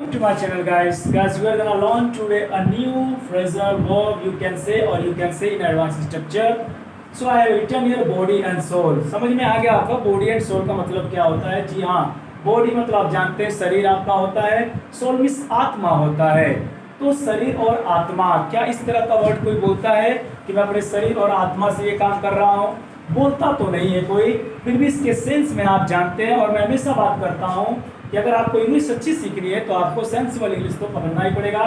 To my channel, guys, we are gonna learn today a new phrasal verb, you can say, or you can say in advanced structure. So I have written here body and soul. समझ में आ गया आपका body and soul का मतलब क्या होता है? जी हाँ, body मतलब आप जानते हैं शरीर आपका होता है, soul मीन्स आत्मा होता है। तो शरीर और आत्मा, क्या इस तरह का वर्ड कोई बोलता है कि मैं अपने शरीर और आत्मा से ये काम कर रहा हूँ? बोलता तो नहीं है कोई, फिर भी इसके सेंस में आप जानते हैं। और मैं हमेशा बात करता हूँ कि अगर आपको इंग्लिश अच्छी सीखनी है तो आपको सेंसिबल इंग्लिश तो पकड़ना ही पड़ेगा।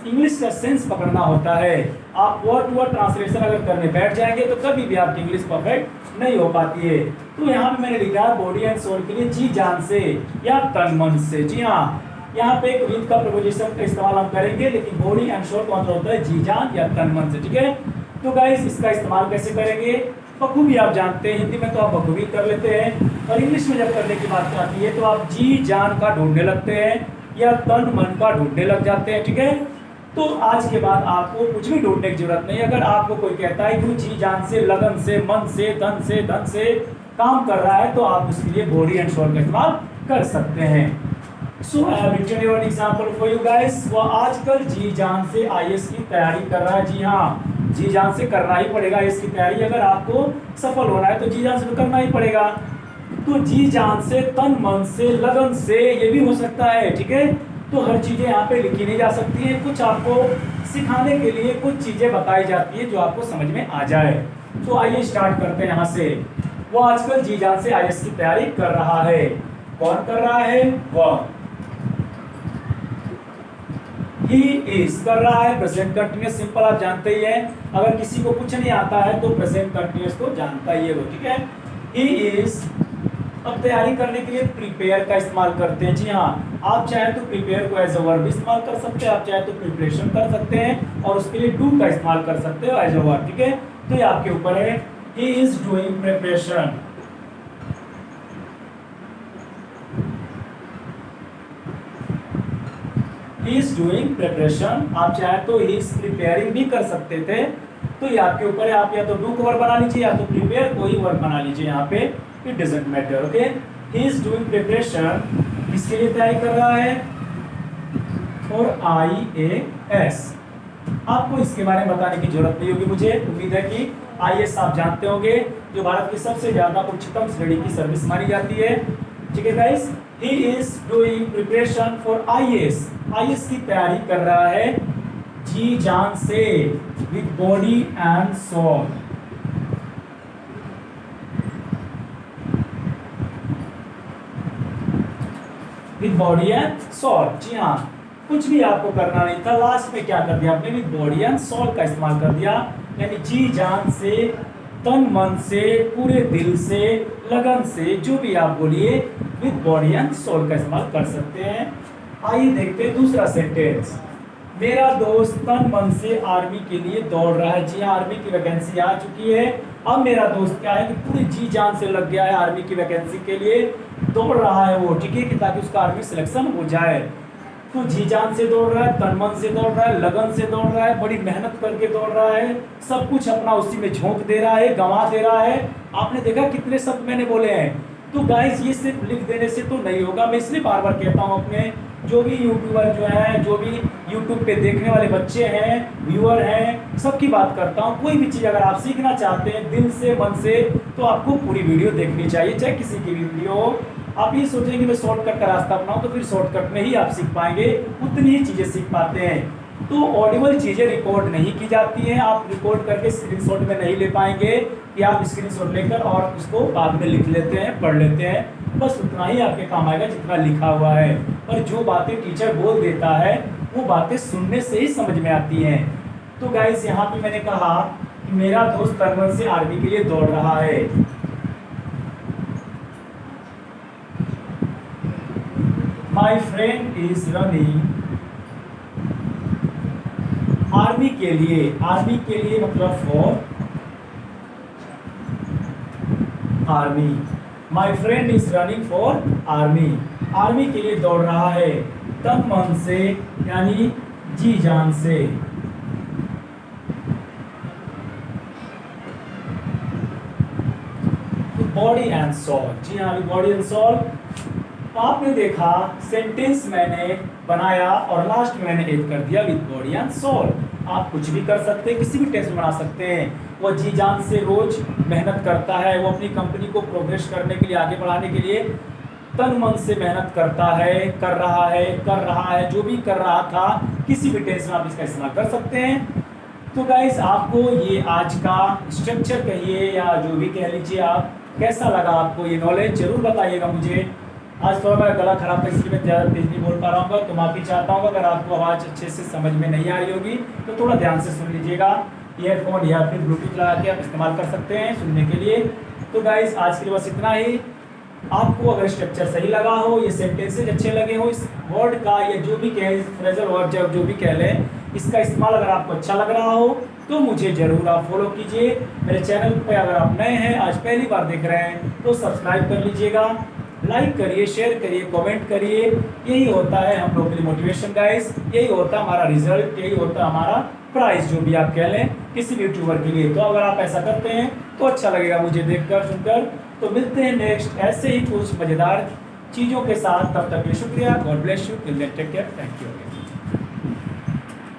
इंग्लिश का सेंस पकड़ना होता है। आप वर्ड टू वर्ड ट्रांसलेशन अगर करने बैठ जाएंगे तो कभी भी आपकी इंग्लिश परफेक्ट नहीं हो पाती है। तो यहाँ पे मैंने लिखा है बॉडी एंड सोल के लिए जी जान से या तन मन से। जी हाँ, यहाँ पे एक विद का प्रपोजिशन का इस्तेमाल हम करेंगे, लेकिन बॉडी एंड सोल का मतलब होता है जी जान या तन मन से। ठीक है, तो गाइस इसका इस्तेमाल कैसे करेंगे? बखूबी आप जानते हैं, हिंदी में तो आप बखूबी कर लेते हैं, और इंग्लिश में जब करने की बात आती है तो आप जी जान का ढूंढने लगते हैं या तन मन का ढूंढने लग जाते हैं। ठीक है, तो आज के बाद आपको कुछ भी ढूंढने की जरूरत नहीं। अगर आपको कोई कहता है कि जी जान से, लगन से, मन से, तन से, धन से काम कर रहा है तो आप उसके लिए बॉडी एंड सोल का इस्तेमाल कर सकते हैं। So I have written your example for you guys. वो आजकल जी जान से आईएएस की तैयारी कर रहा है। जी हाँ, जी जान से करना ही पड़ेगा इसकी तैयारी। अगर आपको सफल होना है तो जी जान से तो करना ही पड़ेगा। तो जी जान से, तन मन से, लगन से, ये भी हो सकता है। ठीक है, तो हर चीजें यहाँ पे लिखी नहीं जा सकती है, कुछ आपको सिखाने के लिए कुछ चीजें बताई जाती है जो आपको समझ में आ जाए। तो आइए स्टार्ट करते हैं यहाँ से। वो आजकल जी जान से आईएएस की तैयारी कर रहा है। कौन कर रहा है? वह। ही इज कर रहा है, प्रेजेंट कंटिन्यूअस सिंपल आप जानते ही हैं। अगर किसी को कुछ नहीं आता है तो प्रेजेंट कंटिन्यूअस तो जानता ही है वो। ठीक है, ही इज। अब तैयारी करने के लिए प्रिपेयर का इस्तेमाल करते हैं। जी हाँ, आप चाहे तो प्रिपेयर को एज अ वर्ब इस्तेमाल कर सकते हैं, आप चाहे तो प्रिपरेशन कर सकते हैं, और उसके लिए डू का इस्तेमाल कर सकते हो एज अ वर्ब। ठीक है, तो ये आपके ऊपर है। ही is doing preparation. He is doing preparation, आप चाहे तो ही इज प्रिपेयरिंग भी कर सकते थे। तो ये आपके ऊपर है, आप या तो डू को वर्ब बना लीजिए या तो प्रिपेयर को ही वर्ब बना लीजिए। यहाँ पे it doesn't matter. Okay, he is doing preparation, किसके लिए तैयारी कर रहा है? For IAS. आपको इसके बारे में बताने की जरूरत नहीं होगी, मुझे उम्मीद है कि आईएएस आप जानते होंगे, जो भारत की सबसे ज्यादा उच्चतम श्रेणी की सर्विस मानी जाती है। ठीक है guys, he is doing preparation for IAS. IAS की तैयारी कर रहा है जी जान से, with body and soul. With body and soul. जी हाँ, कुछ भी आपको करना नहीं था, लास्ट में क्या कर दिया आपने? विद बॉडी एंड सोल का इस्तेमाल कर दिया, यानी जी जान से, तन मन से, पूरे दिल से, लगन से, जो भी आप बोलिए, विद बॉडी एंड सोल का इस्तेमाल कर सकते हैं। आइए देखते हैं दूसरा सेंटेंस। मेरा दोस्त तन मन से आर्मी के लिए दौड़ रहा है। जी हाँ, आर्मी की वैकेंसी आ चुकी है। अब मेरा दोस्त क्या है कि पूरी जी जान से लग गया है आर्मी की वैकेंसी के लिए, दौड़ रहा है वो। ठीक है, कि ताकि उसका आर्मी सिलेक्शन हो जाए। तो जी जान से दौड़ रहा है, तन मन से दौड़ रहा है, लगन से दौड़ रहा है, बड़ी मेहनत करके दौड़ रहा है, सब कुछ अपना उसी में झोंक दे रहा है, गंवा दे रहा है। आपने देखा कितने शब्द मैंने बोले हैं। तो गाइस ये सिर्फ लिख देने से तो नहीं होगा। मैं इसलिए बार बार कहता हूँ, अपने जो भी यूट्यूबर जो है, जो भी यूट्यूब पे देखने वाले बच्चे हैं, व्यूअर हैं, सबकी बात करता हूँ। कोई भी चीज़ अगर आप सीखना चाहते हैं दिल से, मन से, तो आपको पूरी वीडियो देखनी चाहिए, चाहे किसी की भी वीडियो हो। आप ये सोचेंगे कि मैं शॉर्टकट का रास्ता अपनाऊं, तो फिर शॉर्टकट में ही आप सीख पाएंगे, उतनी ही चीज़ें सीख पाते हैं। तो ऑडिबल चीज़ें रिकॉर्ड नहीं की जाती हैं, आप रिकॉर्ड करके स्क्रीनशॉट में नहीं ले पाएंगे कि आप स्क्रीनशॉट लेकर और उसको बाद में लिख लेते हैं, पढ़ लेते हैं। बस उतना ही आपके काम आएगा जितना लिखा हुआ है। पर जो बातें टीचर बोल देता है वो बातें सुनने से ही समझ में आती हैं। तो गाइस यहाँ पे मैंने कहा कि मेरा दोस्त तन मन से आर्मी के लिए दौड़ रहा है। My friend is running army के लिए। आर्मी के लिए मतलब for army. My friend is running for army. Army के लिए दौड़ रहा है, तन मन से यानी जी जान से। Body and soul. जी हाँ, बॉडी एंड सोल। आपने देखा सेंटेंस मैंने बनाया और लास्ट में मैंने ऐड कर दिया विद बॉडी एंड सोल। आप कुछ भी कर सकते हैं, किसी भी टेंस बना सकते हैं। वो जी जान से रोज मेहनत करता है, वो अपनी कंपनी को प्रोग्रेस करने के लिए, आगे बढ़ाने के लिए तन मन से मेहनत करता है, कर रहा है, जो भी कर रहा था, किसी भी टेंस में आप इसका इस्तेमाल कर सकते हैं। तो गाइस आपको ये आज का स्ट्रक्चर कहिए या जो भी कह लीजिए आप, कैसा लगा आपको ये नॉलेज, जरूर बताइएगा मुझे। आज थोड़ा मेरा गला खराब था इसलिए मैं ज़्यादा तेज नहीं बोल पा रहा हूँ, तो माफ़ी चाहता हूँ अगर आपको आवाज़ अच्छे से समझ में नहीं आ रही होगी, तो थोड़ा ध्यान से सुन लीजिएगा। ईयरफोन या फिर ब्लूटूथ लगा के आप इस्तेमाल कर सकते हैं सुनने के लिए। तो गाइस आज के लिए बस इतना ही। आपको अगर स्ट्रक्चर सही लगा हो, ये सेंटेंसेज अच्छे लगे हो, इस वर्ड का या जो भी कहें फ्रेजल वर्ड जो भी कह लें, इसका इस्तेमाल अगर आपको अच्छा लग रहा हो तो मुझे ज़रूर आप फॉलो कीजिए। मेरे चैनल पे अगर आप नए हैं, आज पहली बार देख रहे हैं, तो सब्सक्राइब कर लीजिएगा, लाइक करिए, शेयर करिए, कमेंट करिए। यही होता है हम लोग के लिए मोटिवेशन गाइस, यही होता है हमारा रिजल्ट, यही होता है हमारा प्राइस, जो भी आप कह लें किसी भी यूट्यूबर के लिए। तो अगर आप ऐसा करते हैं तो अच्छा लगेगा मुझे देखकर सुनकर। तो मिलते हैं नेक्स्ट ऐसे ही कुछ मज़ेदार चीज़ों के साथ, तब तक के लिए शुक्रिया। God bless you, till then take care, thank you.